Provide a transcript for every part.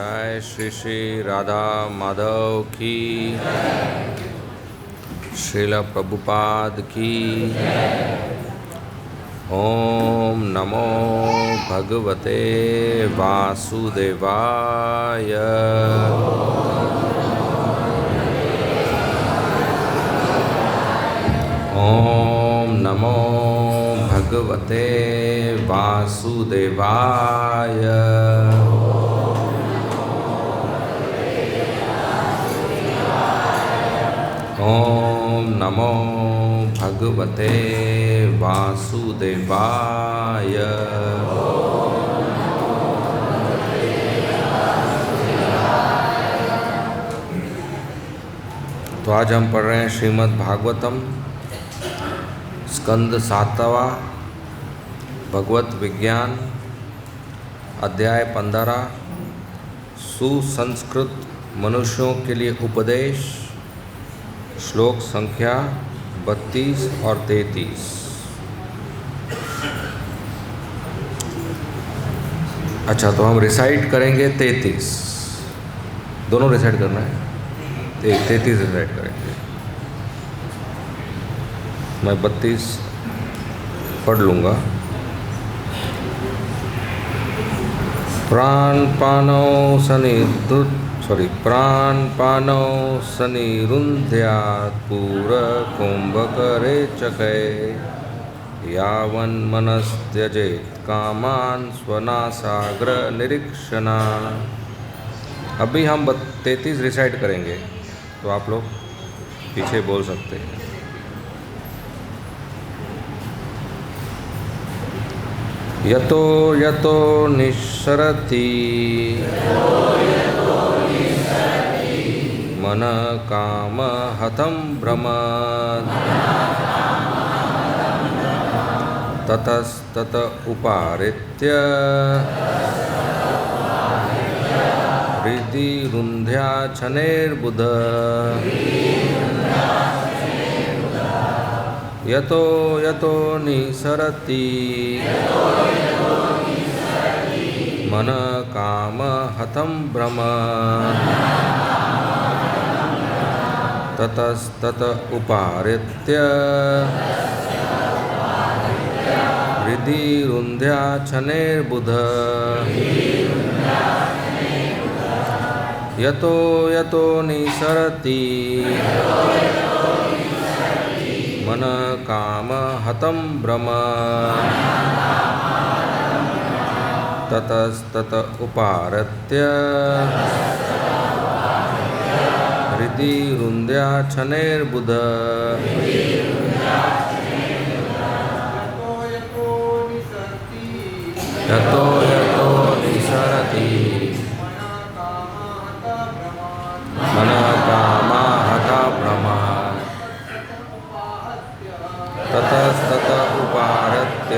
जय श्री श्री राधा माधव की, श्रील प्रभुपाद की। ओम नमो भगवते वासुदेवाय। ओम नमो भगवते वासुदेवाय। ओम नमो भगवते वासुदेवाय। तो आज हम पढ़ रहे हैं श्रीमद् भागवतम स्कंद 7वां, भगवत विज्ञान, अध्याय 15, सुसंस्कृत मनुष्यों के लिए उपदेश, श्लोक संख्या 32 और 33। अच्छा, तो हम रिसाइट करेंगे 33, दोनों रिसाइट करना है। 33 रिसाइट करेंगे, मैं 32 पढ़ लूँगा। प्राणपानौ सनिरुन्ध्यात् पूरकुम्भकरे चकै यावन्मनस्त्यजेत् कामान् स्वनासाग्र निरीक्षणा। अभी हम 33 रिसाइट करेंगे, तो आप लोग पीछे बोल सकते हैं। यतो यतो निस्सरति मन काम हतं भ्रमत् ततस्तत उपारित्य हृदि रुन्ध्याच्छनेर्बुध। यतो यतो निसरति मन काम हतं भ्रमत् ततस्तत उपारित्य हृदि रुन्ध्याच्छनेर्बुध। यतो यतो निसरति मन काम हतं भ्रमत् ततस्तत उपारित्य हृदि रुन्ध्याच्छनेर्बुध। यतो यतो निसरति मन काम हतं भ्रमत् ततस्तत उपारित्य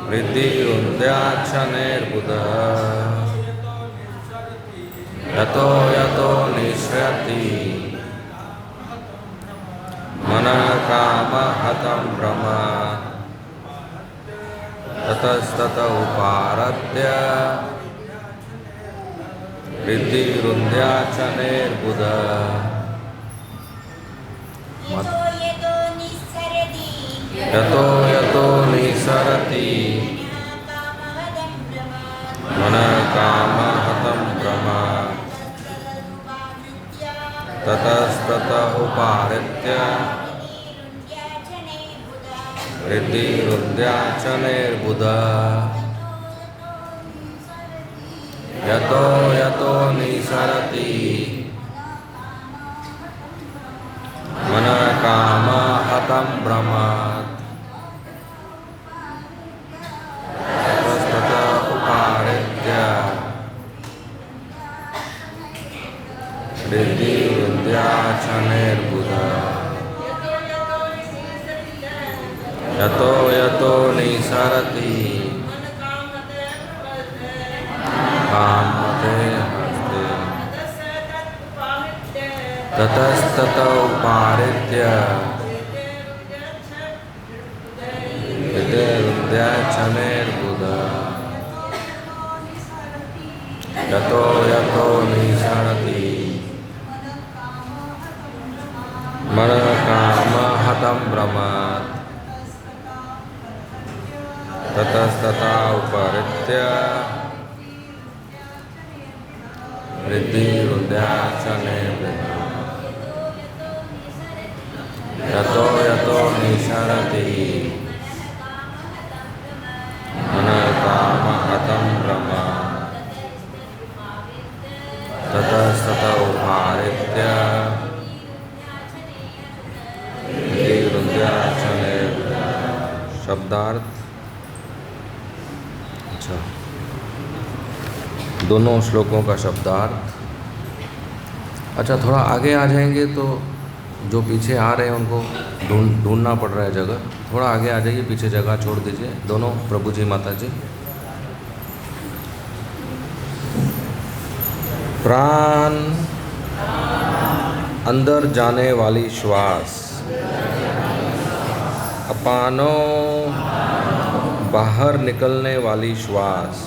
हृदि रुन्ध्याच्छनेर्बुध। यतो यतो निसरति मन काम हतं भ्रमत् ततस्तत उपारित्य हृदि रुन्ध्याच्छनेर्बुध। यतो यतो निसरति मन काम हतं भ्रमत् ततस्तत उपारित्य हृदि रुन्ध्याच्छनेर्बुध। यतो यतो निसरति मन काम हतं भ्रमत् ततस्तत उपारित्य हृदि रुन्ध्याच्छनेर्बुध। यतो यतो निसरति कामते हस्ते ततस्तत उपारित्य हृदि रुन्ध्याच्छनेर्बुध। हतं भ्रमत् ततस्तथा उपहृत्य वृद्धिरुद्याचने यतो यतो निसरति मनकामहतं भ्रमत् ततस्तथा उपहृत्य वृद्धिरुद्याचने। शब्दार्थ। अच्छा, दोनों श्लोकों का शब्दार्थ। अच्छा, थोड़ा आगे आ जाएंगे तो जो पीछे आ रहे हैं उनको ढूंढना पड़ रहा है जगह। थोड़ा आगे आ जाइए, पीछे जगह छोड़ दीजिए दोनों प्रभु जी माता जी। प्राण अंदर जाने वाली श्वास, अपानो बाहर निकलने वाली श्वास,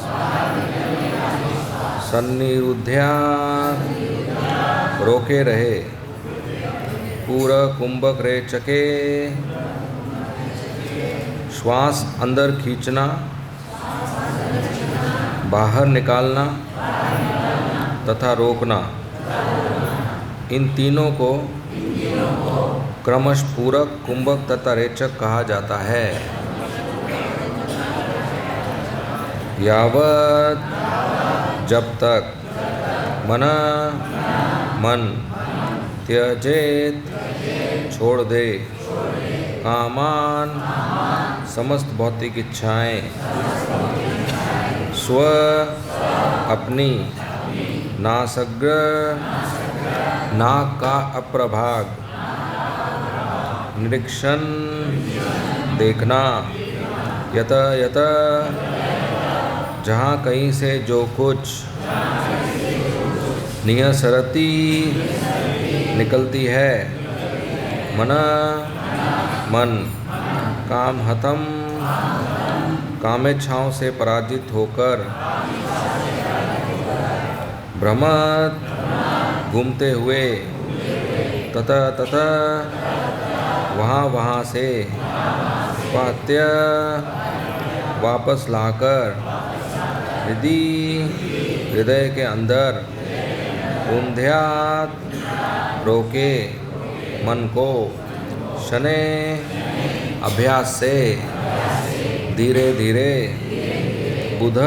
सन्निरुद्ध्या रोके रहे, पूरा कुंभक रेचके श्वास अंदर खींचना, बाहर निकालना तथा रोकना, इन तीनों को क्रमश पूरक, कुंभक तथा रेचक कहा जाता है। यावत जब तक मन त्यजेत छोड़ दे, कामान समस्त भौतिक इच्छाएं, स्व अपनी, नासग्र नाक का अप्रभाग, निरीक्षण देखना, यत यत जहाँ कहीं से जो कुछ, नियसरती निकलती है, मन काम हतम कामेच्छाओं से पराजित होकर, भ्रमत घूमते हुए, तथा तथा वहाँ से, पात्य वापस लाकर, हृदय के अंदर, ऊंध्यात रोके मन को, शने अभ्यास से, धीरे धीरे, बुध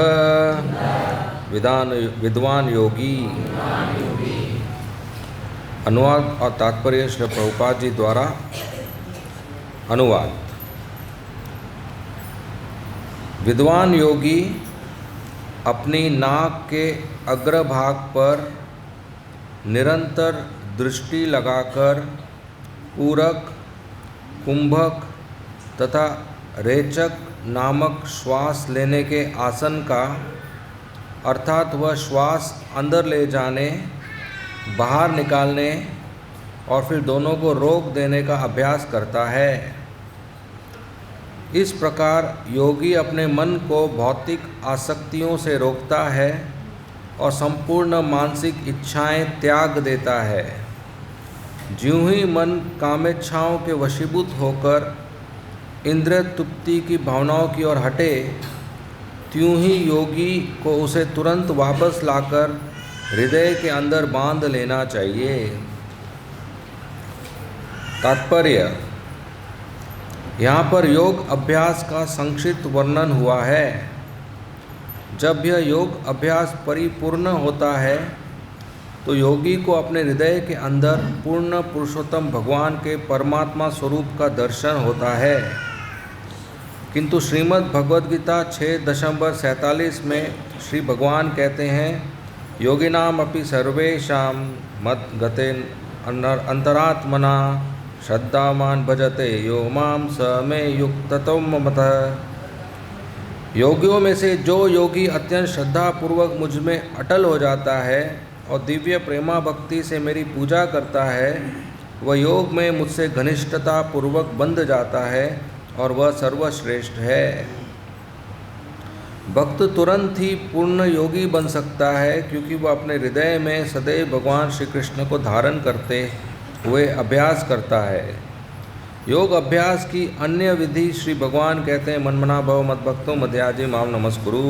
विद्वान योगी। अनुवाद और तात्पर्य श्री प्रभुपाद जी द्वारा अनुवाद। विद्वान योगी अपनी नाक के अग्रभाग पर निरंतर दृष्टि लगाकर पूरक, कुंभक तथा रेचक नामक श्वास लेने के आसन का, अर्थात वह श्वास अंदर ले जाने, बाहर निकालने और फिर दोनों को रोक देने का अभ्यास करता है। इस प्रकार योगी अपने मन को भौतिक आसक्तियों से रोकता है और संपूर्ण मानसिक इच्छाएं त्याग देता है। ज्यों ही मन कामेच्छाओं के वशीभूत होकर इंद्रिय तृप्ति की भावनाओं की ओर हटे, त्यों ही योगी को उसे तुरंत वापस लाकर हृदय के अंदर बांध लेना चाहिए। तात्पर्य। यहाँ पर योग अभ्यास का संक्षिप्त वर्णन हुआ है। जब यह योग अभ्यास परिपूर्ण होता है तो योगी को अपने हृदय के अंदर पूर्ण पुरुषोत्तम भगवान के परमात्मा स्वरूप का दर्शन होता है। किंतु श्रीमद् भगवद गीता 6:47 में श्री भगवान कहते हैं, योगिनाम अपि सर्वेषां मद गतेन अंतरात्मना श्रद्धावान भजते यो माम स मे युक्ततम मतः। योगियों में से जो योगी अत्यंत श्रद्धापूर्वक मुझ में अटल हो जाता है और दिव्य प्रेमा भक्ति से मेरी पूजा करता है, वह योग में मुझसे घनिष्ठता पूर्वक बंध जाता है और वह सर्वश्रेष्ठ है। भक्त तुरंत ही पूर्ण योगी बन सकता है क्योंकि वह अपने हृदय में सदैव भगवान श्री कृष्ण को धारण करते हुए अभ्यास करता है। योग अभ्यास की अन्य विधि श्री भगवान कहते हैं, मनमना भव मद्भक्तो मध्याजी माम नमस्कुरु।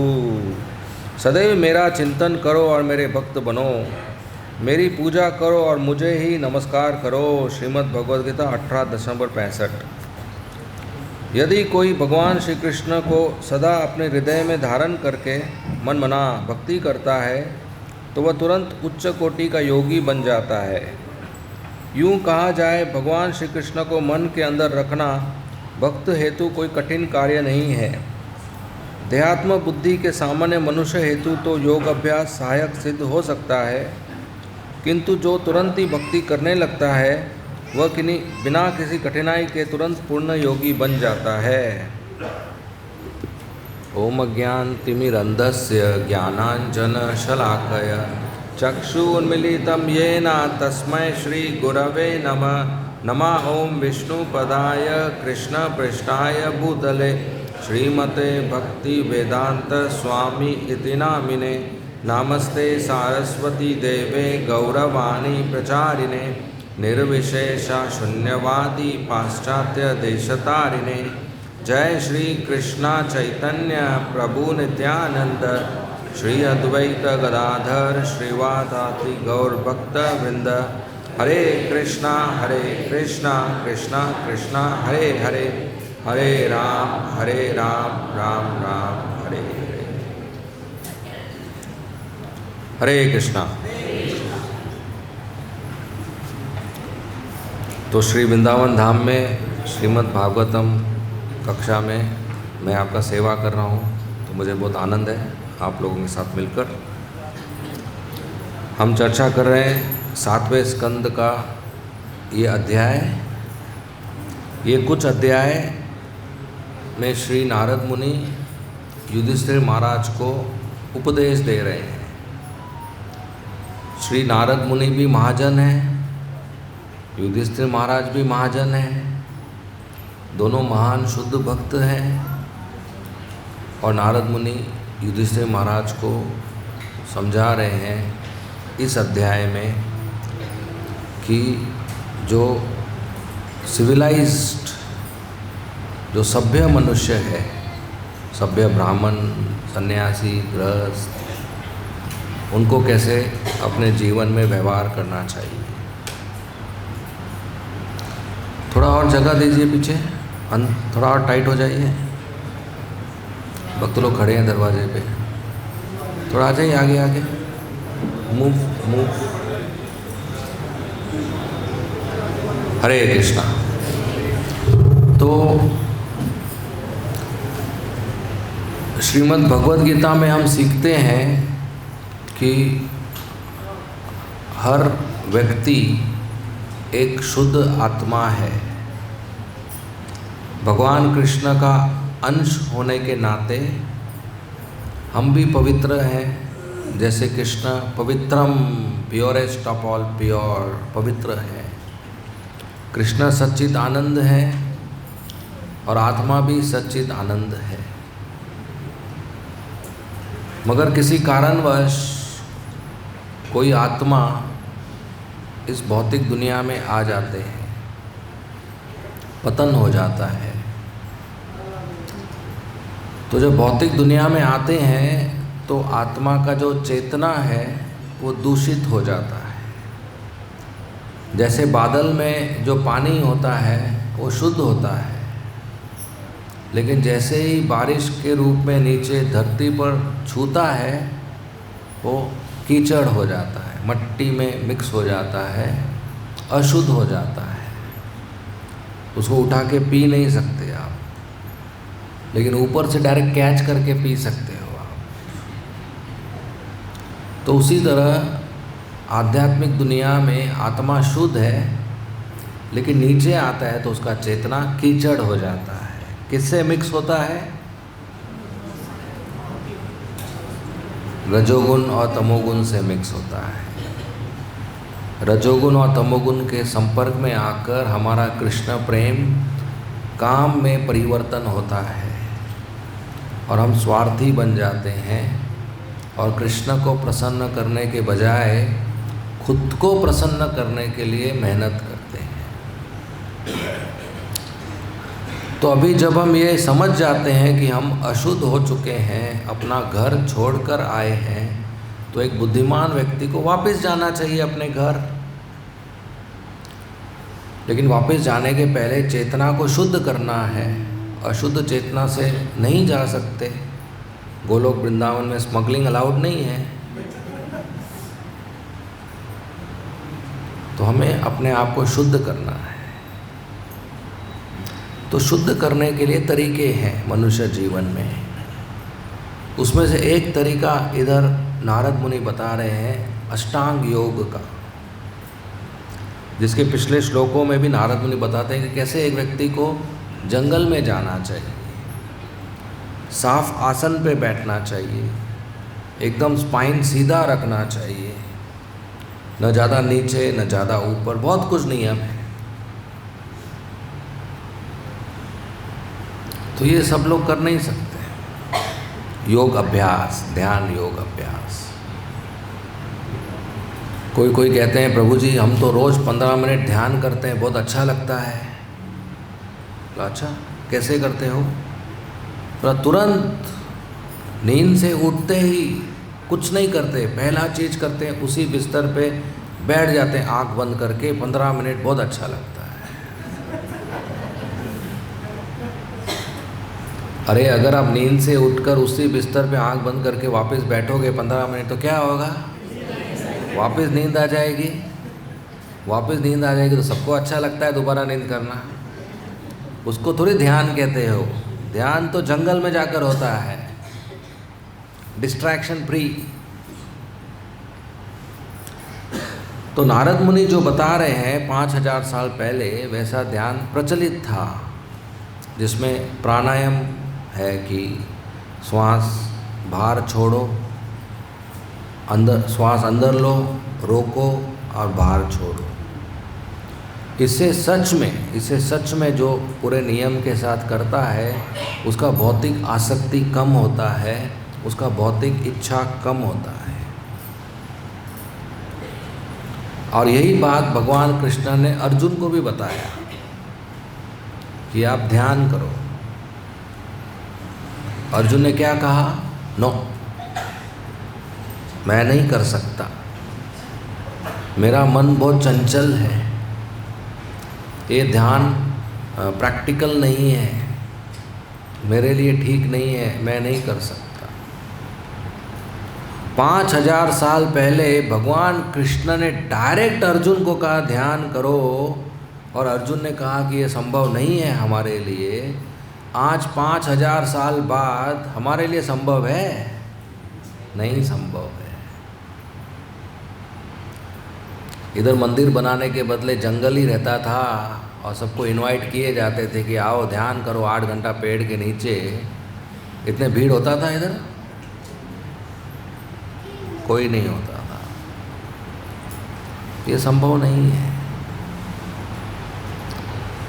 सदैव मेरा चिंतन करो और मेरे भक्त बनो, मेरी पूजा करो और मुझे ही नमस्कार करो। श्रीमद् भगवद गीता 18:65। यदि कोई भगवान श्री कृष्ण को सदा अपने हृदय में धारण करके मनमना भक्ति करता है तो वह तुरंत उच्च कोटि का योगी बन जाता है। यूँ कहा जाए, भगवान श्री कृष्ण को मन के अंदर रखना भक्त हेतु कोई कठिन कार्य नहीं है। देहात्म बुद्धि के सामान्य मनुष्य हेतु तो योग अभ्यास सहायक सिद्ध हो सकता है, किंतु जो तुरंत ही भक्ति करने लगता है वह बिना किसी कठिनाई के तुरंत पूर्ण योगी बन जाता है। ओम अज्ञानतिमिरन्धस्य ज्ञानाञ्जनशलाकया चक्षुन्मीलितं येन तस्मै श्रीगुरवे नमः। नमः ओं विष्णुपदाय कृष्णपृष्ठाय भूतले श्रीमते भक्तिवेदांत स्वामी इति नामिने। नमस्ते सारस्वती देवे गौरवाणी प्रचारिणे निर्विशेष शून्यवादी पाश्चात्य देशतारिणे। जय श्री कृष्ण चैतन्य प्रभु नित्यानंद श्री अद्वैत गदाधर श्रीवासादि गौर भक्त वृंद। हरे कृष्णा कृष्णा कृष्णा हरे हरे, हरे राम राम राम हरे हरे। हरे कृष्णा। तो श्री वृंदावन धाम में श्रीमद् भागवतम कक्षा में मैं आपका सेवा कर रहा हूँ, तो मुझे बहुत आनंद है आप लोगों के साथ मिलकर। हम चर्चा कर रहे हैं 7वें स्कंद का ये अध्याय। ये कुछ अध्याय में श्री नारद मुनि युधिष्ठिर महाराज को उपदेश दे रहे हैं। श्री नारद मुनि भी महाजन हैं, युधिष्ठिर महाराज भी महाजन हैं, दोनों महान शुद्ध भक्त हैं। और नारद मुनि युधिष्ठिर महाराज को समझा रहे हैं इस अध्याय में कि जो सिविलाइज्ड, जो सभ्य मनुष्य है, सभ्य ब्राह्मण, सन्यासी, गृहस्थ, उनको कैसे अपने जीवन में व्यवहार करना चाहिए। थोड़ा और जगह दीजिए पीछे, थोड़ा और टाइट हो जाइए। भक्त लोग खड़े हैं दरवाजे पे, थोड़ा आ जाइए आगे आगे, मूव। हरे कृष्णा। तो श्रीमद् भगवद गीता में हम सीखते हैं कि हर व्यक्ति एक शुद्ध आत्मा है। भगवान कृष्ण का अंश होने के नाते हम भी पवित्र हैं। जैसे कृष्ण पवित्रम, प्योरेस्ट ऑफ ऑल प्योर, पवित्र है। कृष्ण सच्चिद आनंद है और आत्मा भी सच्चिद आनंद है। मगर किसी कारणवश कोई आत्मा इस भौतिक दुनिया में आ जाते हैं, पतन हो जाता है। तो जब भौतिक दुनिया में आते हैं तो आत्मा का जो चेतना है वो दूषित हो जाता है। जैसे बादल में जो पानी होता है वो शुद्ध होता है, लेकिन जैसे ही बारिश के रूप में नीचे धरती पर छूता है वो कीचड़ हो जाता है, मट्टी में मिक्स हो जाता है, अशुद्ध हो जाता है। उसको उठा के पी नहीं सकते आप, लेकिन ऊपर से डायरेक्ट कैच करके पी सकते हो आप। तो उसी तरह आध्यात्मिक दुनिया में आत्मा शुद्ध है, लेकिन नीचे आता है तो उसका चेतना कीचड़ हो जाता है। किससे मिक्स होता है? रजोगुण और तमोगुण से मिक्स होता है। रजोगुण और तमोगुण के संपर्क में आकर हमारा कृष्ण प्रेम काम में परिवर्तन होता है और हम स्वार्थी बन जाते हैं और कृष्ण को प्रसन्न करने के बजाय खुद को प्रसन्न करने के लिए मेहनत करते हैं। तो अभी जब हम ये समझ जाते हैं कि हम अशुद्ध हो चुके हैं, अपना घर छोड़कर आए हैं, तो एक बुद्धिमान व्यक्ति को वापस जाना चाहिए अपने घर। लेकिन वापस जाने के पहले चेतना को शुद्ध करना है। अशुद्ध चेतना से नहीं जा सकते। गोलोक वृंदावन में स्मगलिंग अलाउड नहीं है। तो हमें अपने आप को शुद्ध करना है। तो शुद्ध करने के लिए तरीके हैं मनुष्य जीवन में। उसमें से एक तरीका इधर नारद मुनि बता रहे हैं अष्टांग योग का, जिसके पिछले श्लोकों में भी नारद मुनि बताते हैं कि कैसे एक व्यक्ति को जंगल में जाना चाहिए, साफ आसन पे बैठना चाहिए, एकदम स्पाइन सीधा रखना चाहिए, न ज़्यादा नीचे न ज़्यादा ऊपर, बहुत कुछ नियम है। तो ये सब लोग कर नहीं सकते। योग अभ्यास, ध्यान योग अभ्यास। कोई कोई कहते हैं प्रभु जी हम तो रोज़ 15 मिनट ध्यान करते हैं, बहुत अच्छा लगता है। तो अच्छा कैसे करते हो? तो तुरंत नींद से उठते ही कुछ नहीं करते, पहला चीज़ करते हैं उसी बिस्तर पे बैठ जाते हैं आंख बंद करके 15 मिनट, बहुत अच्छा लगता है। अरे अगर आप नींद से उठकर उसी बिस्तर पे आंख बंद करके वापस बैठोगे 15 मिनट तो क्या होगा? वापस नींद आ जाएगी। वापस नींद आ जाएगी तो सबको अच्छा लगता है दोबारा नींद करना। उसको थोड़ी ध्यान कहते हो। ध्यान तो जंगल में जाकर होता है, डिस्ट्रैक्शन फ्री। तो नारद मुनि जो बता रहे हैं 5000 साल पहले वैसा ध्यान प्रचलित था, जिसमें प्राणायाम है कि श्वास बाहर छोड़ो, अंदर श्वास अंदर लो, रोको और बाहर छोड़ो। इससे सच में जो पूरे नियम के साथ करता है उसका भौतिक आसक्ति कम होता है, उसका भौतिक इच्छा कम होता है। और यही बात भगवान कृष्ण ने अर्जुन को भी बताया कि आप ध्यान करो। अर्जुन ने क्या कहा? नो, मैं नहीं कर सकता, मेरा मन बहुत चंचल है, ये ध्यान प्रैक्टिकल नहीं है, मेरे लिए ठीक नहीं है, मैं नहीं कर सकता। 5000 साल पहले भगवान कृष्ण ने डायरेक्ट अर्जुन को कहा ध्यान करो, और अर्जुन ने कहा कि ये संभव नहीं है हमारे लिए। आज 5000 साल बाद हमारे लिए संभव है? नहीं संभव है। इधर मंदिर बनाने के बदले जंगल ही रहता था और सबको इनवाइट किए जाते थे कि आओ ध्यान करो 8 घंटा पेड़ के नीचे। इतने भीड़ होता था इधर? कोई नहीं होता था। ये संभव नहीं है।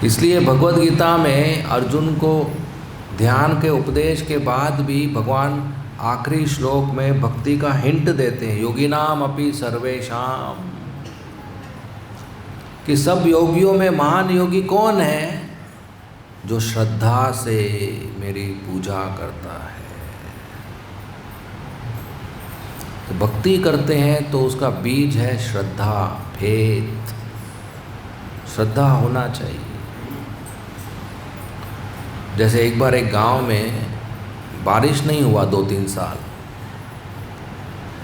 इसलिए भगवद गीता में अर्जुन को ध्यान के उपदेश के बाद भी भगवान आखिरी श्लोक में भक्ति का हिंट देते हैं, योगिनाम अपि सर्वेषाम, कि सब योगियों में महान योगी कौन है? जो श्रद्धा से मेरी पूजा करता है। तो भक्ति करते हैं तो उसका बीज है श्रद्धा, फेथ। श्रद्धा होना चाहिए। जैसे एक बार एक गांव में बारिश नहीं हुआ 2-3 साल,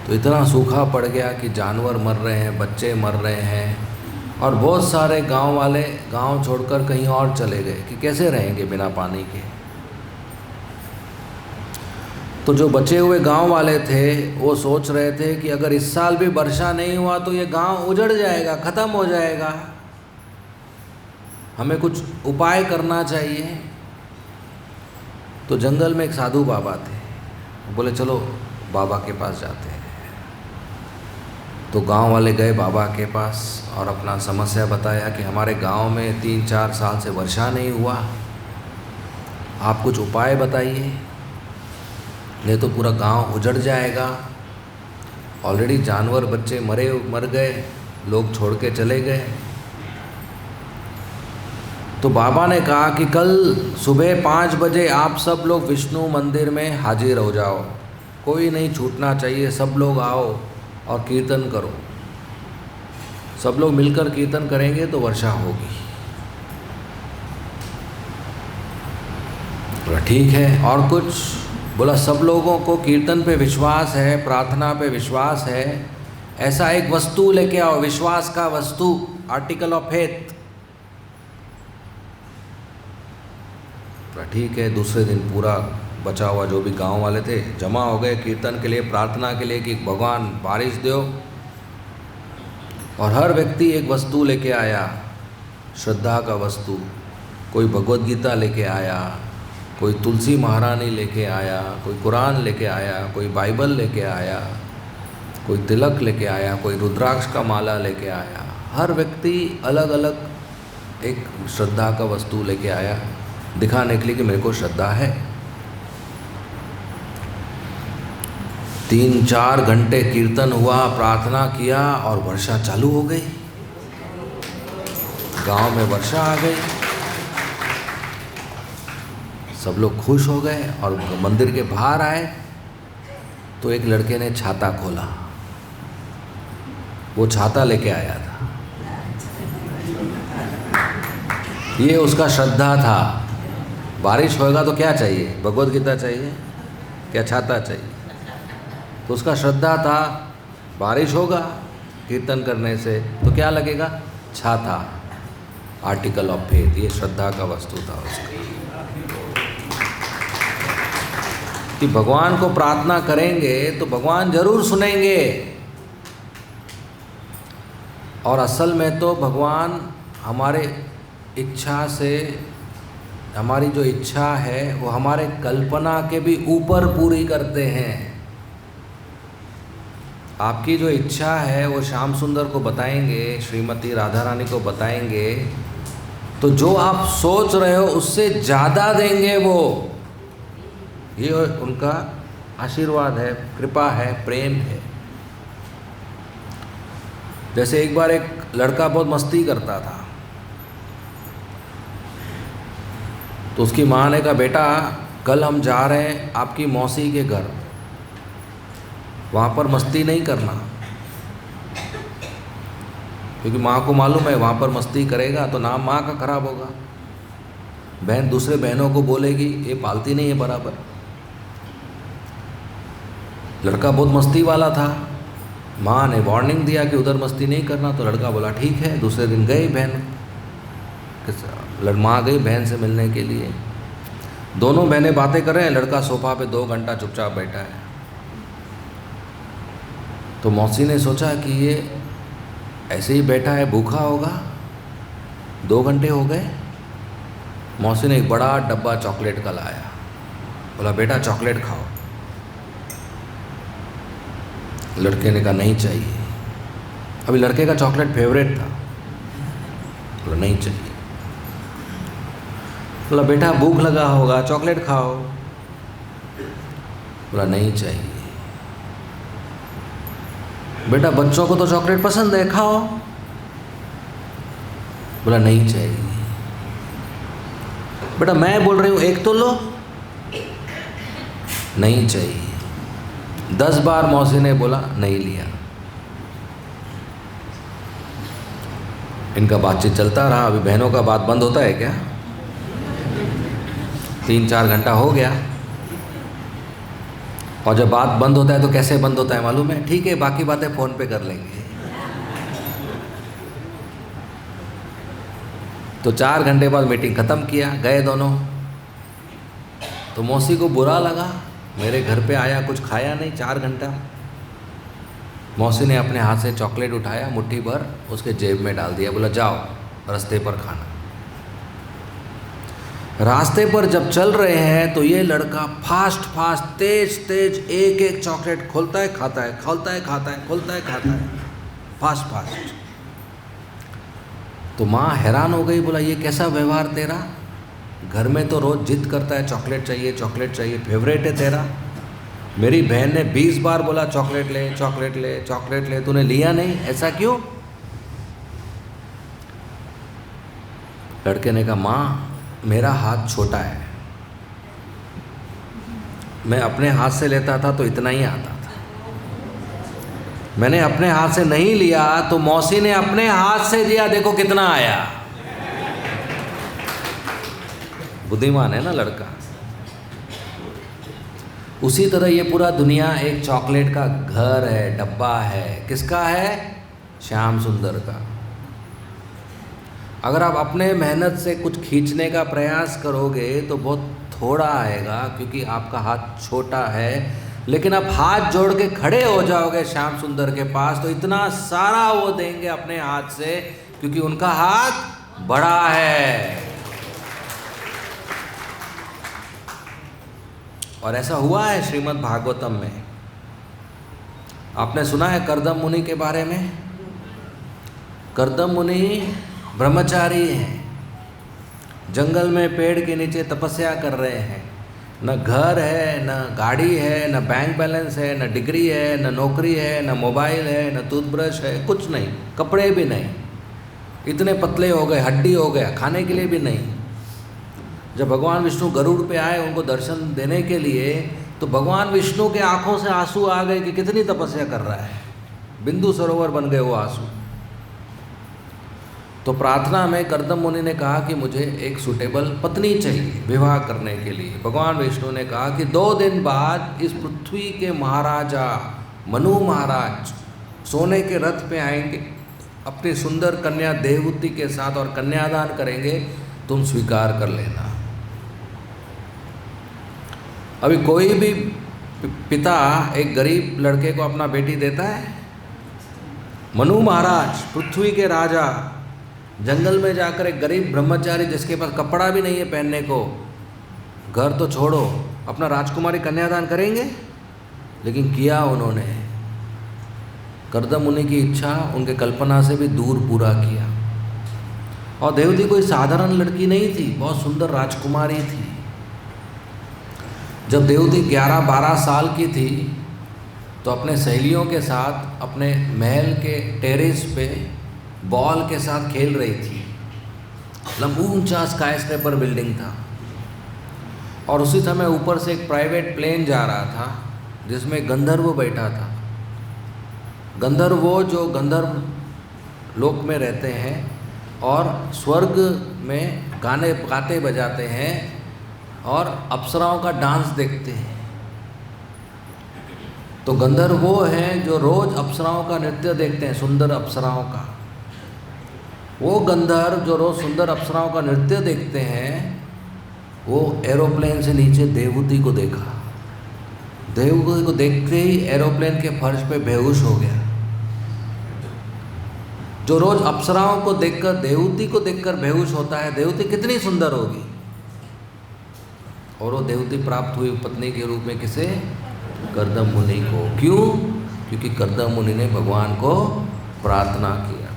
तो इतना सूखा पड़ गया कि जानवर मर रहे हैं, बच्चे मर रहे हैं, और बहुत सारे गांव वाले गांव छोड़कर कहीं और चले गए कि कैसे रहेंगे बिना पानी के। तो जो बचे हुए गांव वाले थे वो सोच रहे थे कि अगर इस साल भी वर्षा नहीं हुआ तो ये गांव उजड़ जाएगा, ख़त्म हो जाएगा, हमें कुछ उपाय करना चाहिए। तो जंगल में एक साधु बाबा थे, बोले चलो बाबा के पास जाते हैं। तो गांव वाले गए बाबा के पास और अपना समस्या बताया कि हमारे गांव में 3-4 साल से वर्षा नहीं हुआ, आप कुछ उपाय बताइए, नहीं तो पूरा गांव उजड़ जाएगा। ऑलरेडी जानवर बच्चे मर गए, लोग छोड़ के चले गए। तो बाबा ने कहा कि कल सुबह 5 बजे आप सब लोग विष्णु मंदिर में हाजिर हो जाओ, कोई नहीं छूटना चाहिए, सब लोग आओ और कीर्तन करो। सब लोग मिलकर कीर्तन करेंगे तो वर्षा होगी। बोला ठीक है, और कुछ? बोला सब लोगों को कीर्तन पे विश्वास है, प्रार्थना पे विश्वास है, ऐसा एक वस्तु लेके आओ, विश्वास का वस्तु, आर्टिकल ऑफ फेथ। ठीक है। दूसरे दिन पूरा बचा हुआ जो भी गांव वाले थे जमा हो गए कीर्तन के लिए, प्रार्थना के लिए कि भगवान बारिश दो। और हर व्यक्ति एक वस्तु लेके आया, श्रद्धा का वस्तु। कोई भगवद गीता लेके आया, कोई तुलसी महारानी लेके आया, कोई कुरान लेके आया, कोई बाइबल लेके आया, कोई तिलक लेके आया, कोई रुद्राक्ष का माला लेके आया। हर व्यक्ति अलग अलग एक श्रद्धा का वस्तु लेके आया, दिखाने के लिए कि मेरे को श्रद्धा है। 3-4 घंटे कीर्तन हुआ, प्रार्थना किया और वर्षा चालू हो गई। गांव में वर्षा आ गई, सब लोग खुश हो गए। और मंदिर के बाहर आए तो एक लड़के ने छाता खोला, वो छाता लेके आया था। ये उसका श्रद्धा था। बारिश होएगा तो क्या चाहिए? भगवद गीता चाहिए क्या छाता चाहिए? तो उसका श्रद्धा था, बारिश होगा कीर्तन करने से तो क्या लगेगा? छाता, आर्टिकल ऑफ फेथ। ये श्रद्धा का वस्तु था उसका, कि भगवान को प्रार्थना करेंगे तो भगवान जरूर सुनेंगे। और असल में तो भगवान हमारे इच्छा से, हमारी जो इच्छा है वो हमारे कल्पना के भी ऊपर पूरी करते हैं। आपकी जो इच्छा है वो श्याम सुंदर को बताएंगे, श्रीमती राधा रानी को बताएंगे, तो जो आप सोच रहे हो उससे ज़्यादा देंगे वो। ये उनका आशीर्वाद है, कृपा है, प्रेम है। जैसे एक बार एक लड़का बहुत मस्ती करता था, तो उसकी माँ ने कहा बेटा कल हम जा रहे हैं आपकी मौसी के घर, वहाँ पर मस्ती नहीं करना, क्योंकि माँ को मालूम है वहाँ पर मस्ती करेगा तो नाम माँ का खराब होगा। बहन दूसरे बहनों को बोलेगी ये पालती नहीं है बराबर। लड़का बहुत मस्ती वाला था, माँ ने वार्निंग दिया कि उधर मस्ती नहीं करना, तो लड़का बोला ठीक है। दूसरे दिन गई बहन, माँ गई बहन से मिलने के लिए। दोनों बहनें बातें कर रहे हैं, लड़का सोफा पे 2 घंटा चुपचाप बैठा है। तो मौसी ने सोचा कि ये ऐसे ही बैठा है, भूखा होगा, 2 घंटे हो गए। मौसी ने एक बड़ा डब्बा चॉकलेट का लाया, बोला बेटा चॉकलेट खाओ। लड़के ने कहा नहीं चाहिए। अभी लड़के का चॉकलेट फेवरेट था, बोला नहीं चाहिए। बोला बेटा भूख लगा होगा, चॉकलेट खाओ। बोला नहीं चाहिए। बेटा बच्चों को तो चॉकलेट पसंद है, खाओ। बोला नहीं चाहिए। बेटा मैं बोल रही हूँ एक तो लो। नहीं चाहिए। 10 बार मौसी ने बोला, नहीं लिया। इनका बातचीत चलता रहा। अभी बहनों का बात बंद होता है क्या? 3-4 घंटा हो गया। और जब बात बंद होता है तो कैसे बंद होता है मालूम है? ठीक है बाकी बातें फ़ोन पे कर लेंगे। तो 4 घंटे बाद मीटिंग ख़त्म किया, गए दोनों। तो मौसी को बुरा लगा, मेरे घर पे आया कुछ खाया नहीं 4 घंटा। मौसी ने अपने हाथ से चॉकलेट उठाया, मुट्ठी भर उसके जेब में डाल दिया, बोला जाओ रास्ते पर खाना। रास्ते पर जब चल रहे हैं तो ये लड़का फास्ट तेज एक एक चॉकलेट खोलता है खाता है, खोलता है खाता है, खोलता है खाता है, फास्ट। तो माँ हैरान हो गई, बोला ये कैसा व्यवहार तेरा? घर में तो रोज़ जिद करता है चॉकलेट चाहिए, फेवरेट है तेरा। मेरी बहन ने 20 बार बोला चॉकलेट ले, तूने लिया नहीं, ऐसा क्यों? लड़के ने कहा, माँ मेरा हाथ छोटा है, मैं अपने हाथ से लेता था तो इतना ही आता था, मैंने अपने हाथ से नहीं लिया तो मौसी ने अपने हाथ से दिया, देखो कितना आया। बुद्धिमान है ना लड़का। उसी तरह ये पूरा दुनिया एक चॉकलेट का घर है, डब्बा है। किसका है? श्याम सुंदर का। अगर आप अपने मेहनत से कुछ खींचने का प्रयास करोगे तो बहुत थोड़ा आएगा, क्योंकि आपका हाथ छोटा है। लेकिन आप हाथ जोड़ के खड़े हो जाओगे श्याम सुंदर के पास तो इतना सारा वो देंगे अपने हाथ से, क्योंकि उनका हाथ बड़ा है। और ऐसा हुआ है श्रीमद् भागवतम में। आपने सुना है कर्दम मुनि के बारे में? कर्दम मुनि ब्रह्मचारी हैं, जंगल में पेड़ के नीचे तपस्या कर रहे हैं। न घर है, न गाड़ी है, न बैंक बैलेंस है, न डिग्री है, न नौकरी है, न मोबाइल है, न टूथब्रश है, कुछ नहीं, कपड़े भी नहीं। इतने पतले हो गए, हड्डी हो गया, खाने के लिए भी नहीं। जब भगवान विष्णु गरुड़ पे आए उनको दर्शन देने के लिए, तो भगवान विष्णु के आंखों से आंसू आ गए कि कितनी तपस्या कर रहा है। बिंदु सरोवर बन गए वो आंसू। तो प्रार्थना में कर्दम मुनि ने कहा कि मुझे एक सूटेबल पत्नी चाहिए विवाह करने के लिए। भगवान विष्णु ने कहा कि 2 दिन बाद इस पृथ्वी के महाराजा मनु महाराज सोने के रथ पे आएंगे, अपनी सुंदर कन्या देवहूति के साथ, और कन्यादान करेंगे, तुम स्वीकार कर लेना। अभी कोई भी पिता एक गरीब लड़के को अपना बेटी देता है? मनु महाराज पृथ्वी के राजा जंगल में जाकर एक गरीब ब्रह्मचारी जिसके पास कपड़ा भी नहीं है पहनने को, घर तो छोड़ो, अपना राजकुमारी कन्यादान करेंगे? लेकिन किया उन्होंने। कर्दम मुनि की इच्छा उनके कल्पना से भी दूर पूरा किया। और देवती कोई साधारण लड़की नहीं थी, बहुत सुंदर राजकुमारी थी। जब देवती 11-12 साल की थी तो अपने सहेलियों के साथ अपने महल के टेरेस पे बॉल के साथ खेल रही थी। ऊंचा स्काई स्क्रैपर बिल्डिंग था, और उसी समय ऊपर से एक प्राइवेट प्लेन जा रहा था जिसमें गंधर्व बैठा था। गंधर्व वो जो गंधर्व लोक में रहते हैं और स्वर्ग में गाने गाते बजाते हैं और अप्सराओं का डांस देखते हैं। तो गंधर्व वो हैं जो रोज़ अप्सराओं का नृत्य देखते हैं, सुंदर अप्सराओं का। वो गंधर्व जो रोज़ सुंदर अप्सराओं का नृत्य देखते हैं, वो एरोप्लेन से नीचे देवहूति को देखा। देवहूति को देखते ही एरोप्लेन के फर्श पे बेहोश हो गया। जो रोज़ अप्सराओं को देखकर, देवहूति को देखकर बेहोश होता है, देवहूति कितनी सुंदर होगी। और वो देवहूति प्राप्त हुई पत्नी के रूप में किसे? कर्दम मुनि को। क्यों? क्योंकि कर्दम मुनि ने भगवान को प्रार्थना किया।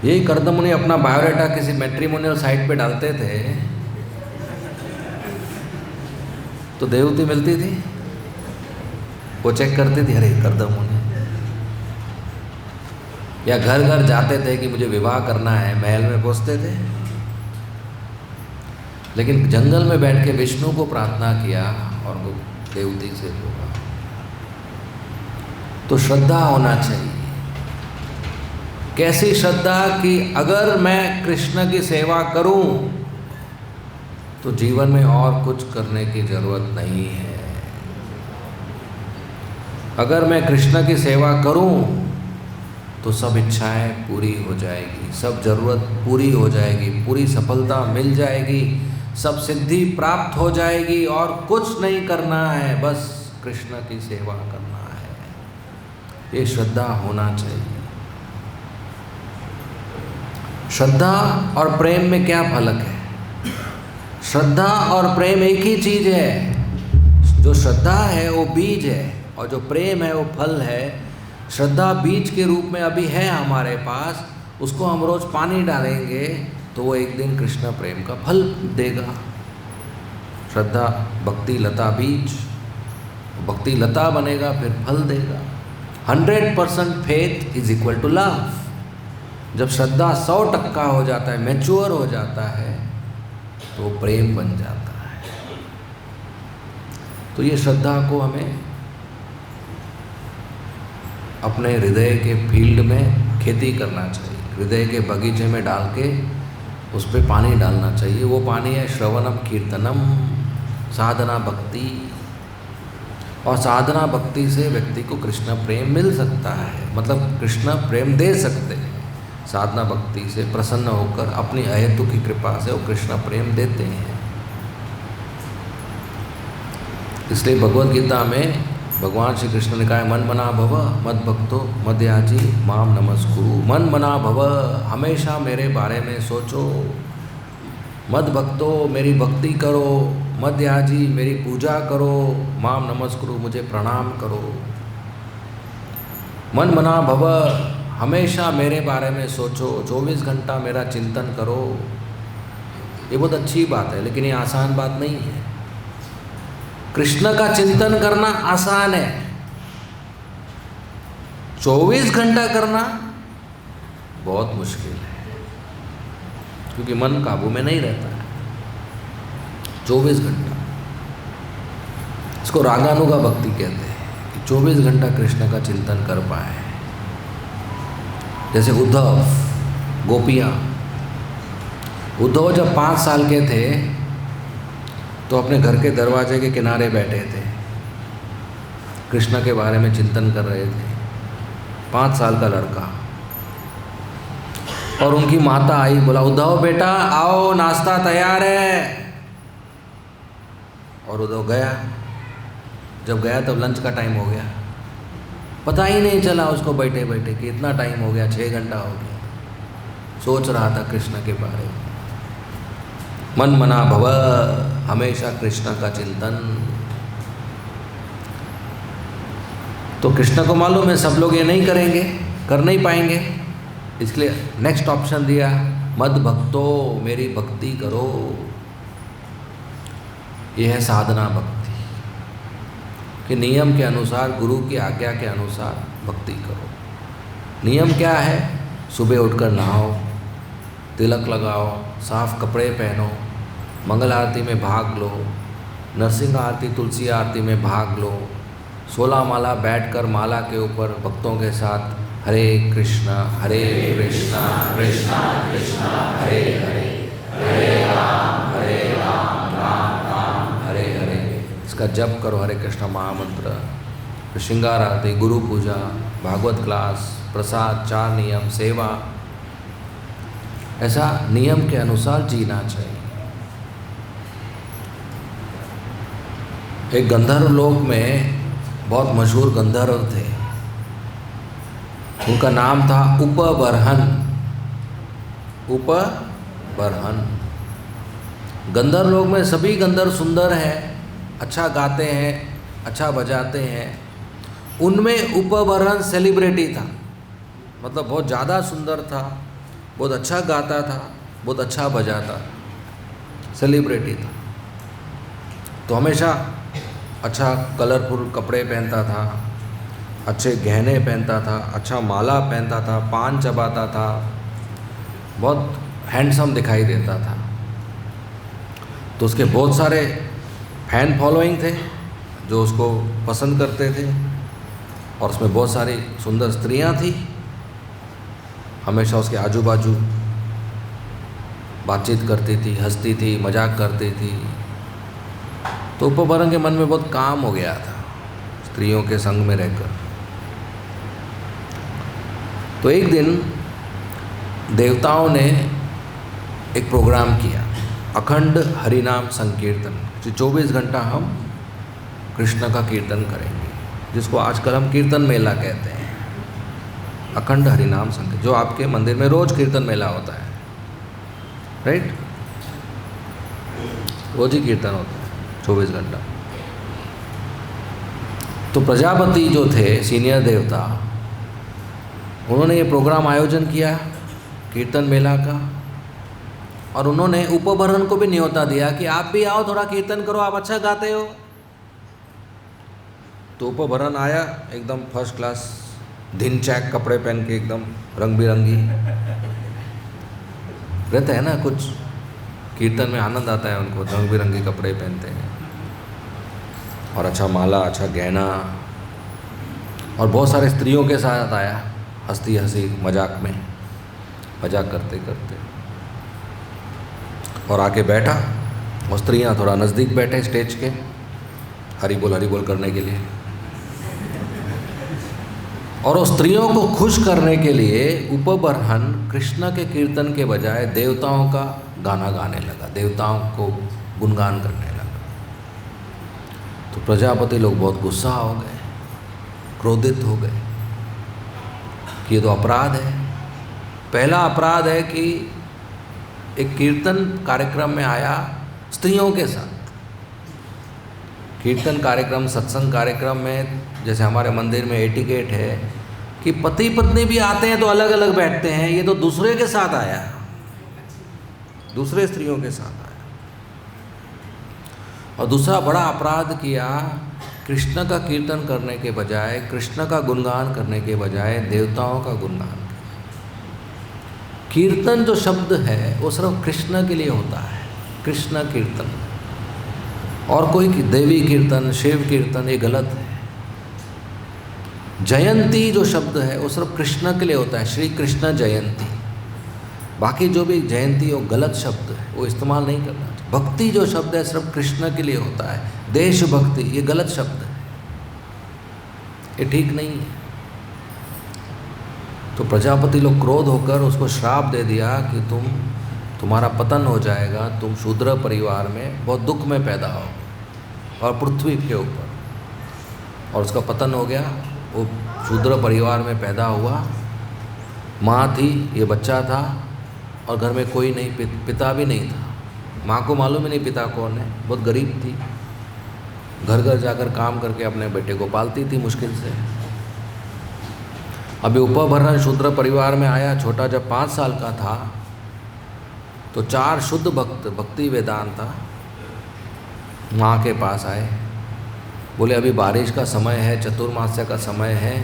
यही कर्दम मुनि अपना बायोडाटा किसी मैट्रिमोनियल साइट पे डालते थे तो देवहूति मिलती थी, वो चेक करती थी, अरे कर्दम मुनि। या घर घर जाते थे कि मुझे विवाह करना है, महल में पहुँचते थे। लेकिन जंगल में बैठ के विष्णु को प्रार्थना किया और वो देवहूति से होगा। तो श्रद्धा होना चाहिए। कैसी श्रद्धा कि अगर मैं कृष्ण की सेवा करूं तो जीवन में और कुछ करने की जरूरत नहीं है। अगर मैं कृष्ण की सेवा करूं तो सब इच्छाएं पूरी हो जाएगी, सब जरूरत पूरी हो जाएगी, पूरी सफलता मिल जाएगी, सब सिद्धि प्राप्त हो जाएगी, और कुछ नहीं करना है, बस कृष्ण की सेवा करना है। ये श्रद्धा होना चाहिए। श्रद्धा और प्रेम में क्या फर्क है? श्रद्धा और प्रेम एक ही चीज़ है। जो श्रद्धा है वो बीज है और जो प्रेम है वो फल है। श्रद्धा बीज के रूप में अभी है हमारे पास, उसको हम रोज़ पानी डालेंगे तो वो एक दिन कृष्ण प्रेम का फल देगा। श्रद्धा भक्ति लता बीज, भक्ति लता बनेगा फिर फल देगा। 100% faith is equal to love. जब श्रद्धा 100% हो जाता है, मैच्योर हो जाता है, तो प्रेम बन जाता है। तो ये श्रद्धा को हमें अपने हृदय के फील्ड में खेती करना चाहिए, हृदय के बगीचे में डाल के उस पर पानी डालना चाहिए। वो पानी है श्रवणम कीर्तनम, साधना भक्ति। और साधना भक्ति से व्यक्ति को कृष्ण प्रेम मिल सकता है, मतलब कृष्ण प्रेम दे सकते हैं। साधना भक्ति से प्रसन्न होकर अपनी अहेतु की कृपा से वो कृष्ण प्रेम देते हैं। इसलिए भगवद गीता में भगवान श्री कृष्ण ने कहा, मन मना भव मद भक्तो मदयाजी माम नमस्कुरु। मन मना भव, हमेशा मेरे बारे में सोचो। मद भक्तो, मेरी भक्ति करो। मदयाजी, मेरी पूजा करो। माम नमस्कुरु, मुझे प्रणाम करो। मन मना भव, हमेशा मेरे बारे में सोचो, 24 घंटा मेरा चिंतन करो। ये बहुत अच्छी बात है, लेकिन ये आसान बात नहीं है। कृष्ण का चिंतन करना आसान है, 24 घंटा करना बहुत मुश्किल है, क्योंकि मन काबू में नहीं रहता है 24 घंटा। इसको रागानुगा भक्ति कहते हैं कि 24 घंटा कृष्ण का चिंतन कर पाए। जैसे उद्धव, गोपियाँ। उद्धव जब 5 साल के थे तो अपने घर के दरवाजे के किनारे बैठे थे, कृष्ण के बारे में चिंतन कर रहे थे। 5 साल का लड़का। और उनकी माता आई, बोला, उद्धव बेटा आओ, नाश्ता तैयार है। और उद्धव गया। जब गया तब लंच का टाइम हो गया। पता ही नहीं चला उसको बैठे बैठे कि इतना टाइम हो गया, 6 घंटा हो गया। सोच रहा था कृष्ण के बारे में। मन मना भव, हमेशा कृष्ण का चिंतन। तो कृष्ण को मालूम है सब लोग ये नहीं करेंगे, कर नहीं पाएंगे, इसलिए नेक्स्ट ऑप्शन दिया, मद भक्तो, मेरी भक्ति करो। यह है साधना भक्ति कि नियम के अनुसार, गुरु की आज्ञा के अनुसार भक्ति करो। नियम क्या है? सुबह उठकर नहाओ, तिलक लगाओ, साफ कपड़े पहनो, मंगल आरती में भाग लो, नरसिंह आरती, तुलसी आरती में भाग लो, 16 माला बैठकर माला के ऊपर भक्तों के साथ हरे कृष्णा कृष्णा कृष्णा हरे हरे, हरे राम राम राम हरे हरे। इसका जप करो, हरे कृष्णा महामंत्र, श्रृंगार आरती, गुरु पूजा, भागवत क्लास, प्रसाद, 4 नियम, सेवा। ऐसा नियम के अनुसार जीना चाहिए। एक गंधर्व लोक में बहुत मशहूर गंधर्व थे, उनका नाम था उपबर्हन। उपबर्हन। गंधर्व लोक में सभी गंधर्व सुंदर हैं, अच्छा गाते हैं, अच्छा बजाते हैं। उनमें उपबर्हन सेलिब्रिटी था, मतलब बहुत ज़्यादा सुंदर था, बहुत अच्छा गाता था, बहुत अच्छा बजाता, सेलिब्रिटी था। तो हमेशा अच्छा कलरफुल कपड़े पहनता था, अच्छे गहने पहनता था, अच्छा माला पहनता था, पान चबाता था, बहुत हैंडसम दिखाई देता था। तो उसके बहुत सारे फैन फॉलोइंग थे जो उसको पसंद करते थे, और उसमें बहुत सारी सुंदर स्त्रियां थी, हमेशा उसके आजू बाजू बातचीत करती थी, हंसती थी, मजाक करती थी। तो उपबर्हन के मन में बहुत काम हो गया था स्त्रियों के संग में रहकर। तो एक दिन देवताओं ने एक प्रोग्राम किया, अखंड हरिनाम संकीर्तन। 24 घंटा हम कृष्ण का कीर्तन करेंगे, जिसको आजकल हम कीर्तन मेला कहते हैं। अखंड हरिनाम संकीर्तन, जो आपके मंदिर में रोज कीर्तन मेला होता है, राइट? रोज ही कीर्तन होता है 24 घंटा। तो प्रजापति जो थे सीनियर देवता, उन्होंने ये प्रोग्राम आयोजन किया कीर्तन मेला का, और उन्होंने उपबर्हन को भी न्योता दिया कि आप भी आओ, थोड़ा कीर्तन करो, आप अच्छा गाते हो। तो उपबर्हन आया, एकदम फर्स्ट क्लास दिन चैक कपड़े पहन के एकदम रंग बिरंगी रहते हैं ना। कुछ कीर्तन में आनंद आता है उनको, रंग बिरंगे कपड़े पहनते हैं और अच्छा माला, अच्छा गहना। और बहुत सारे स्त्रियों के साथ आया, हंसती हंसी मजाक में, मजाक करते करते, और आके बैठा। और स्त्रियाँ थोड़ा नज़दीक बैठे स्टेज के, हरि बोल करने के लिए। और उस स्त्रियों को खुश करने के लिए उपबर्हन कृष्ण के कीर्तन के बजाय देवताओं का गाना गाने लगा, देवताओं को गुणगान करने लगा। तो प्रजापति लोग बहुत गुस्सा हो गए, क्रोधित हो गए कि ये तो अपराध है। पहला अपराध है कि एक कीर्तन कार्यक्रम में आया स्त्रियों के साथ। कीर्तन कार्यक्रम, सत्संग कार्यक्रम में जैसे हमारे मंदिर में एटिकेट है कि पति पत्नी भी आते हैं तो अलग अलग बैठते हैं, ये तो दूसरे के साथ आया, दूसरे स्त्रियों के साथ आया। और दूसरा बड़ा अपराध किया, कृष्ण का कीर्तन करने के बजाय, कृष्ण का गुणगान करने के बजाय देवताओं का गुणगान। कीर्तन जो शब्द है वो सिर्फ कृष्ण के लिए होता है, कृष्ण कीर्तन। और कोई देवी कीर्तन, शिव कीर्तन, ये गलत है। जयंती जो शब्द है वो सिर्फ कृष्ण के लिए होता है, श्री कृष्ण जयंती। बाकी जो भी जयंती वो गलत शब्द है, वो इस्तेमाल नहीं करना चाहिए। भक्ति जो शब्द है सिर्फ कृष्ण के लिए होता है, देश भक्ति, ये गलत शब्द है, ये ठीक नहीं है। तो प्रजापति लोग क्रोध होकर उसको श्राप दे दिया कि तुम्हारा पतन हो जाएगा, तुम शूद्र परिवार में बहुत दुख में पैदा हो और पृथ्वी के ऊपर। और उसका पतन हो गया, वो शूद्र परिवार में पैदा हुआ, माँ थी, ये बच्चा था, और घर में कोई नहीं, पिता भी नहीं था। माँ को मालूम ही नहीं पिता कौन है, बहुत गरीब थी, घर घर जाकर काम करके अपने बेटे को पालती थी मुश्किल से। अभी उपबर्हन शूद्र परिवार में आया, छोटा जब 5 साल का था तो 4 शुद्ध भक्त, भक्ति वेदांता माँ के पास आए, बोले अभी बारिश का समय है, चतुर्मास्य का समय है,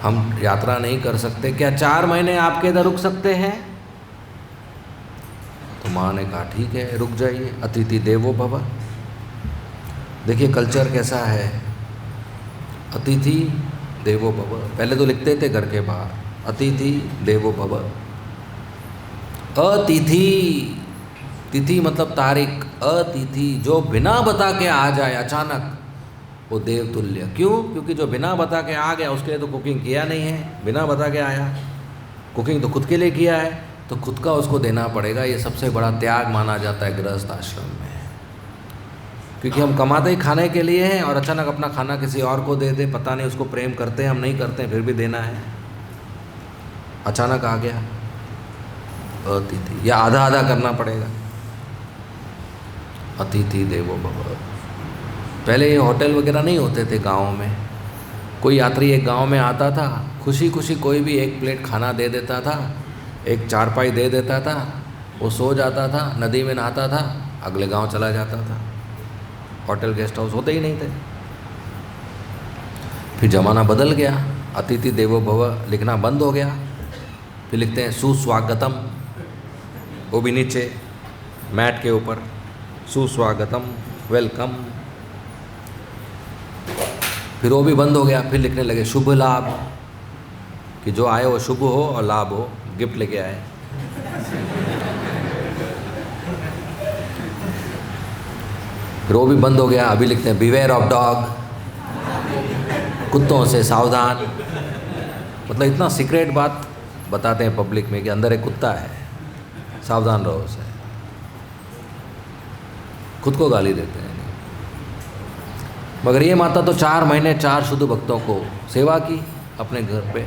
हम यात्रा नहीं कर सकते, क्या 4 महीने आपके इधर रुक सकते हैं? तो माँ ने कहा ठीक है, रुक जाइए, अतिथि देवो भव। देखिए कल्चर कैसा है, अतिथि देवो भव। पहले तो लिखते थे घर के बाहर, अतिथि देवो भव। अतिथि, तिथि मतलब तारीख, अतिथि जो बिना बता के आ जाए अचानक, वो देवतुल्य। क्यों? क्योंकि जो बिना बता के आ गया उसके लिए तो कुकिंग किया नहीं है, बिना बता के आया, कुकिंग तो खुद के लिए किया है, तो खुद का उसको देना पड़ेगा। ये सबसे बड़ा त्याग माना जाता है गृहस्थ आश्रम में, क्योंकि हम कमाते ही खाने के लिए हैं और अचानक अपना खाना किसी और को दे दे, पता नहीं उसको प्रेम करते हैं हम नहीं करते हैं, फिर भी देना है, अचानक आ गया अतिथि, या आधा आधा करना पड़ेगा। अतिथि देवो भव। पहले ये होटल वगैरह नहीं होते थे गाँव में, कोई यात्री एक गांव में आता था, खुशी खुशी कोई भी एक प्लेट खाना दे देता था, एक चारपाई दे देता था, वो सो जाता था, नदी में नहाता था, अगले गांव चला जाता था। होटल गेस्ट हाउस होते ही नहीं थे। फिर ज़माना बदल गया, अतिथि देवो भव लिखना बंद हो गया, फिर लिखते हैं सुस्वागतम, वो भी नीचे मैट के ऊपर, सुस्वागतम, वेलकम। फिर वो भी बंद हो गया, फिर लिखने लगे शुभ लाभ, कि जो आए वो शुभ हो और लाभ हो, गिफ्ट लेके आए। फिर वो भी बंद हो गया, अभी लिखते हैं बिवेयर ऑफ डॉग, कुत्तों से सावधान। मतलब इतना सीक्रेट बात बताते हैं पब्लिक में कि अंदर एक कुत्ता है, सावधान रहो उसे। खुद को गाली देते हैं। मगर ये माता तो 4 महीने 4 शुद्ध भक्तों को सेवा की अपने घर पे।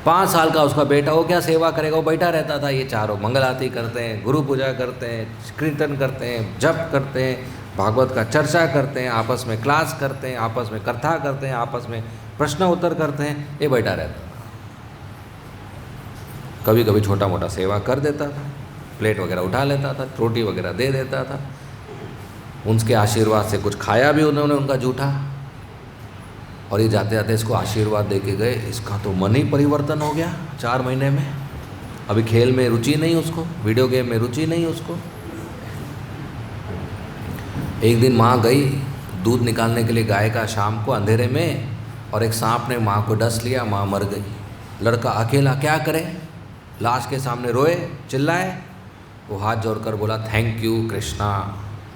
5 साल का उसका बेटा, वो क्या सेवा करेगा, वो बैठा रहता था। ये चारों मंगल आरती करते हैं, गुरु पूजा करते हैं, कीर्तन करते हैं, जप करते हैं, भागवत का चर्चा करते हैं, आपस में क्लास करते हैं, आपस में कथा करते हैं, आपस में प्रश्न उत्तर करते हैं, ये बैठा रहता था। कभी कभी छोटा मोटा सेवा कर देता था, प्लेट वगैरह उठा लेता था, रोटी वगैरह दे देता था, उनके आशीर्वाद से कुछ खाया भी उन्होंने उनका जूठा। और ये जाते जाते इसको आशीर्वाद दे के गए। इसका तो मन ही परिवर्तन हो गया 4 महीने में। अभी खेल में रुचि नहीं उसको, वीडियो गेम में रुचि नहीं उसको। एक दिन माँ गई दूध निकालने के लिए गाय का शाम को अंधेरे में, और एक सांप ने माँ को डस लिया, माँ मर गई। लड़का अकेला क्या करे, लाश के सामने रोए चिल्लाए। वो हाथ जोड़कर बोला, थैंक यू कृष्णा,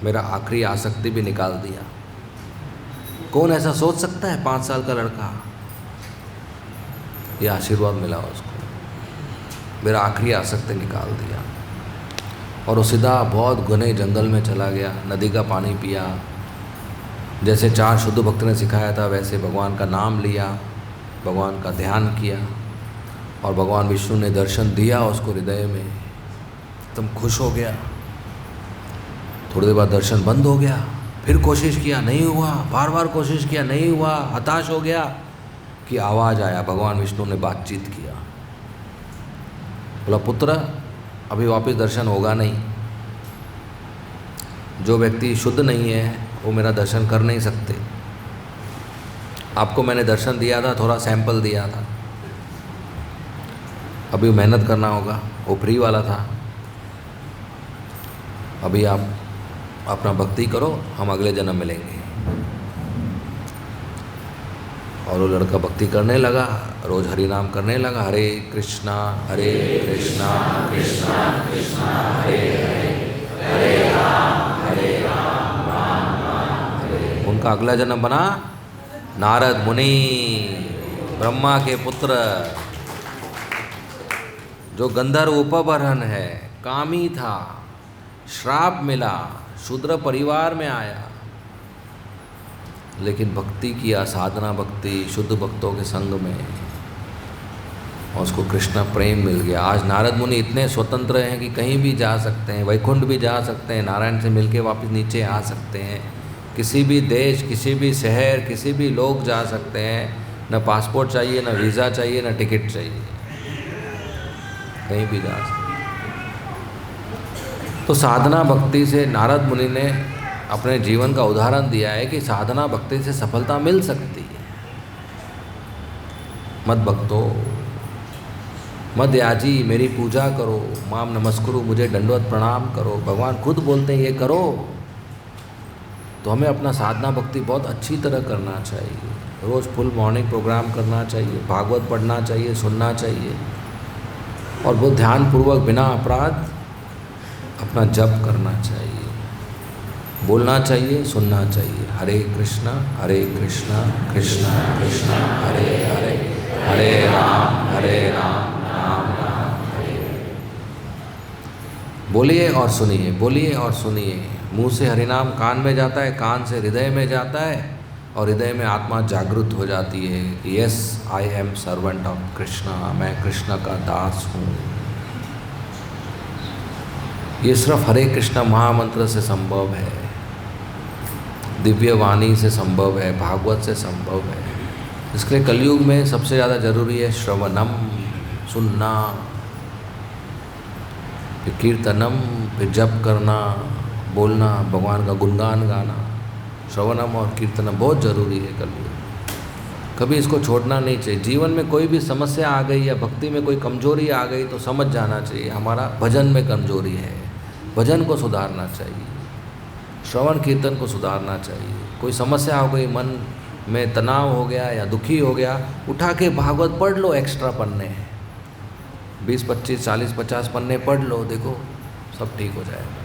मेरा आखिरी आसक्ति भी निकाल दिया। कौन ऐसा सोच सकता है 5 साल का लड़का। ये आशीर्वाद मिला उसको, मेरा आखिरी आसक्ति निकाल दिया। और वो सीधा बहुत घने जंगल में चला गया, नदी का पानी पिया, जैसे 4 शुद्ध भक्त ने सिखाया था वैसे भगवान का नाम लिया, भगवान का ध्यान किया, और भगवान विष्णु ने दर्शन दिया उसको हृदय में। एकदम खुश हो गया। थोड़ी देर बाद दर्शन बंद हो गया, फिर कोशिश किया नहीं हुआ, बार बार कोशिश किया नहीं हुआ, हताश हो गया कि आवाज़ आया, भगवान विष्णु ने बातचीत किया। बोला, पुत्र अभी वापस दर्शन होगा नहीं। जो व्यक्ति शुद्ध नहीं है वो मेरा दर्शन कर नहीं सकते। आपको मैंने दर्शन दिया था, थोड़ा सैंपल दिया था, अभी मेहनत करना होगा, वो फ्री वाला था। अभी आप अपना भक्ति करो, हम अगले जन्म मिलेंगे। और वो लड़का भक्ति करने लगा, रोज हरि नाम करने लगा, हरे कृष्णा कृष्णा कृष्णा हरे हरे, हरे राम राम राम हरे। उनका अगला जन्म बना नारद मुनि, ब्रह्मा के पुत्र, जो गंधर्व उपबरहन है, कामी था, श्राप मिला, शूद्र परिवार में आया, लेकिन भक्ति किया, साधना भक्ति, शुद्ध भक्तों के संग में, और उसको कृष्ण प्रेम मिल गया। आज नारद मुनि इतने स्वतंत्र हैं कि कहीं भी जा सकते हैं, वैकुंठ भी जा सकते हैं, नारायण से मिलके वापस नीचे आ सकते हैं, किसी भी देश, किसी भी शहर, किसी भी लोग जा सकते हैं। न पासपोर्ट चाहिए, न वीज़ा चाहिए, न टिकट चाहिए, कहीं भी जा सकते। तो साधना भक्ति से नारद मुनि ने अपने जीवन का उदाहरण दिया है कि साधना भक्ति से सफलता मिल सकती है। मत भक्तो मत याजी, मेरी पूजा करो, माम नमस्कुरु, मुझे दंडवत प्रणाम करो। भगवान खुद बोलते हैं ये करो। तो हमें अपना साधना भक्ति बहुत अच्छी तरह करना चाहिए। रोज़ फुल मॉर्निंग प्रोग्राम करना चाहिए, भागवत पढ़ना चाहिए, सुनना चाहिए, और बहुत ध्यानपूर्वक बिना अपराध अपना जप करना चाहिए, बोलना चाहिए, सुनना चाहिए। हरे कृष्णा कृष्णा कृष्णा हरे हरे, हरे राम राम राम हरे। बोलिए और सुनिए, बोलिए और सुनिए। मुंह से हरिनाम कान में जाता है, कान से हृदय में जाता है, और हृदय में आत्मा जागृत हो जाती है कि yes I am servant of Krishna, मैं कृष्ण का दास हूँ। ये सिर्फ हरे कृष्णा महामंत्र से संभव है, दिव्य वाणी से संभव है, भागवत से संभव है। इसके लिए कलयुग में सबसे ज़्यादा जरूरी है श्रवणम, सुनना, फिर कीर्तनम, फिर जप करना, बोलना, भगवान का गुणगान गाना। श्रवणम और कीर्तनम बहुत ज़रूरी है कलयुग। कभी इसको छोड़ना नहीं चाहिए। जीवन में कोई भी समस्या आ गई या भक्ति में कोई कमजोरी आ गई तो समझ जाना चाहिए हमारा भजन में कमजोरी है, भजन को सुधारना चाहिए, श्रवण कीर्तन को सुधारना चाहिए। कोई समस्या हो गई, मन में तनाव हो गया या दुखी हो गया, उठा के भागवत पढ़ लो, एक्स्ट्रा पन्ने हैं, 20, 25, 40, 50 पन्ने पढ़ लो, देखो सब ठीक हो जाएगा।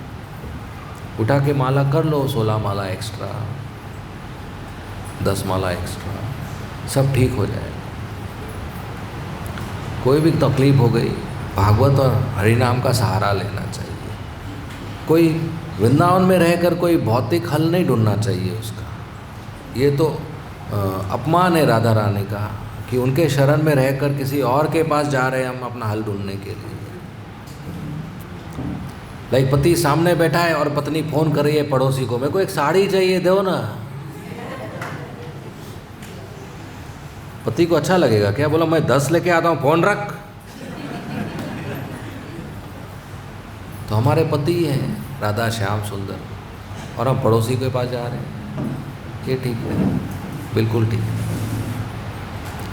उठा के माला कर लो, 16 माला एक्स्ट्रा, 10 माला एक्स्ट्रा, सब ठीक हो जाएगा। कोई भी तकलीफ हो गई, भागवत और हरिनाम का सहारा लेना चाहिए। कोई वृंदावन में रहकर कोई भौतिक हल नहीं ढूंढना चाहिए उसका। ये तो अपमान है राधा रानी का कि उनके शरण में रहकर किसी और के पास जा रहे हैं हम अपना हल ढूंढने के लिए। लाइक पति सामने बैठा है और पत्नी फ़ोन कर रही है पड़ोसी को, मेरे को एक साड़ी चाहिए, दो ना। पति को अच्छा लगेगा क्या? बोला मैं 10 लेके आता हूँ, फ़ोन रख। तो हमारे पति हैं राधा श्याम सुंदर, और हम पड़ोसी के पास जा रहे हैं, ये ठीक है? बिल्कुल ठीक है।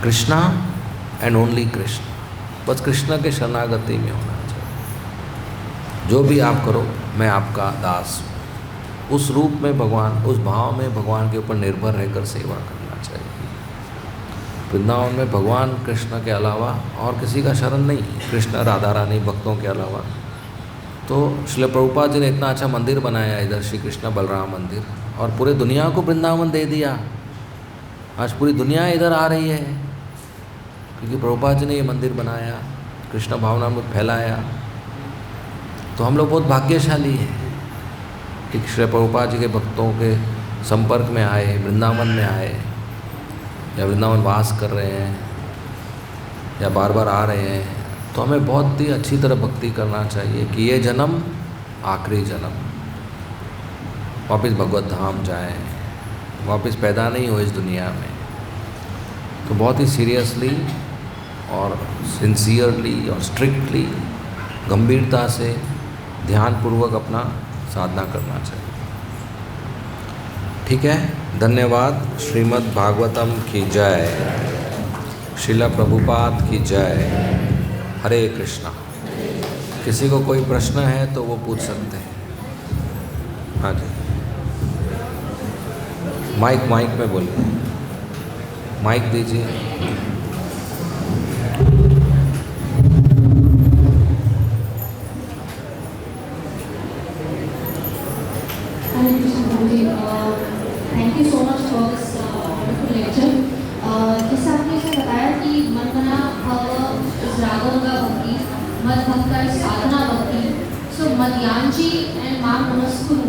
कृष्णा एंड ओनली कृष्ण, बस कृष्ण के शरणागति में होना चाहिए। जो भी आप करो मैं आपका दास हूँ, उस रूप में भगवान, उस भाव में भगवान के ऊपर निर्भर रहकर सेवा करना चाहिए। वृंदावन में भगवान कृष्ण के अलावा और किसी का शरण नहीं, कृष्ण राधा रानी भक्तों के अलावा। तो श्रील प्रभुपाद जी ने इतना अच्छा मंदिर बनाया इधर, श्री कृष्ण बलराम मंदिर, और पूरे दुनिया को वृंदावन दे दिया। आज पूरी दुनिया इधर आ रही है क्योंकि प्रभुपाद जी ने ये मंदिर बनाया, कृष्ण भावना में फैलाया। तो हम लोग बहुत भाग्यशाली हैं कि श्री प्रभुपाद जी के भक्तों के संपर्क में आए, वृंदावन में आए, या वृंदावन वास कर रहे हैं, या बार बार आ रहे हैं। तो हमें बहुत ही अच्छी तरह भक्ति करना चाहिए कि ये जन्म आखिरी जन्म, वापस भगवत धाम जाएं, वापस पैदा नहीं हो इस दुनिया में। तो बहुत ही सीरियसली और सिंसियरली और स्ट्रिक्टली, गंभीरता से, ध्यानपूर्वक अपना साधना करना चाहिए। ठीक है, धन्यवाद। श्रीमद् भागवतम की जय, श्रील प्रभुपाद की जय। हरे कृष्णा। किसी को कोई प्रश्न है तो वो पूछ सकते हैं। हाँ जी, माइक में बोलिए, माइक दीजिए। Thank you so much for this wonderful lecture. जैसे आपने इसे बताया कि मन बना भाव इस रागम का भक्ति, मद भक्त का इस साधना भक्ति, सो मध्यांशी एंड माम नमस्कुरु,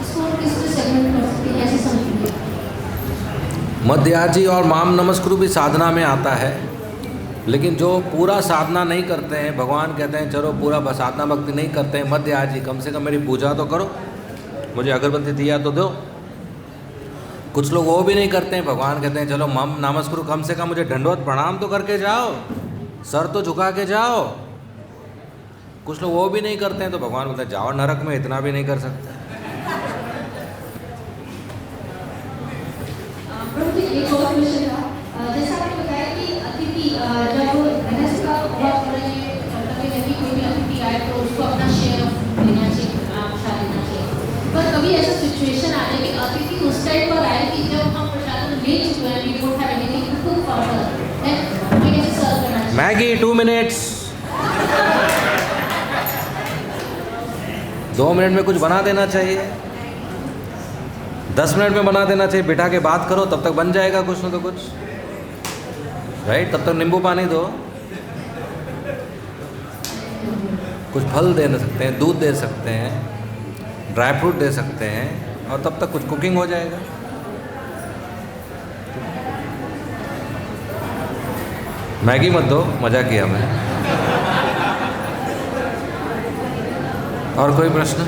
इसको हम किस तरह सेगमेंट कर सकते हैं, कैसे समझेंगे? मध्याजी और माम नमस्कुरु भी साधना में आता है, लेकिन जो पूरा साधना नहीं करते हैं, भगवान कहते हैं चलो पूरा साधना भक्ति नहीं करते हैं, मध्याजी कम से कम मेरी पूजा तो करो, मुझे अगरबत्ती दिया तो दो। कुछ लोग वो भी नहीं करते हैं, भगवान कहते हैं चलो मम नमस्कुरु, कम से कम मुझे दंडवत प्रणाम तो करके जाओ, सर तो झुका के जाओ। कुछ लोग वो भी नहीं करते हैं, तो भगवान बोलते हैं जाओ नरक में, इतना भी नहीं कर सकते। प्रभु जी, एक और क्वेश्चन था। जैसा आपने बताया कि अतिथि जब गृहस्थ का बहुत बड़े कर्तव्य है कि कोई भी अतिथि आए तो उसको अपना शेयर देना चाहिए, प्रसाद देना चाहिए। पर कभी ऐसा सिचुएशन आ जाए कि अतिथि उस टाइम पर आए कि जब हम प्रसाद ले चुके हैं, we don't have anything to cook for, हमें कैसे सर्व करना चाहिए? मैगी 2 मिनट्स, 2 मिनट में कुछ बना देना चाहिए, 10 मिनट में बना देना चाहिए। बिठा के बात करो, तब तक बन जाएगा कुछ ना तो कुछ, राइट? तब तक नींबू पानी दो, कुछ फल दे सकते हैं, दूध दे सकते हैं, ड्राई फ्रूट दे सकते हैं, और तब तक कुछ कुकिंग हो जाएगा। मैगी मत दो, मज़ा किया मैं। और कोई प्रश्न?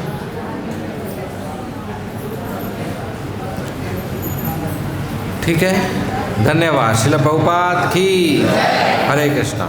ठीक है, धन्यवाद। श्रील प्रभुपाद की। हरे कृष्णा।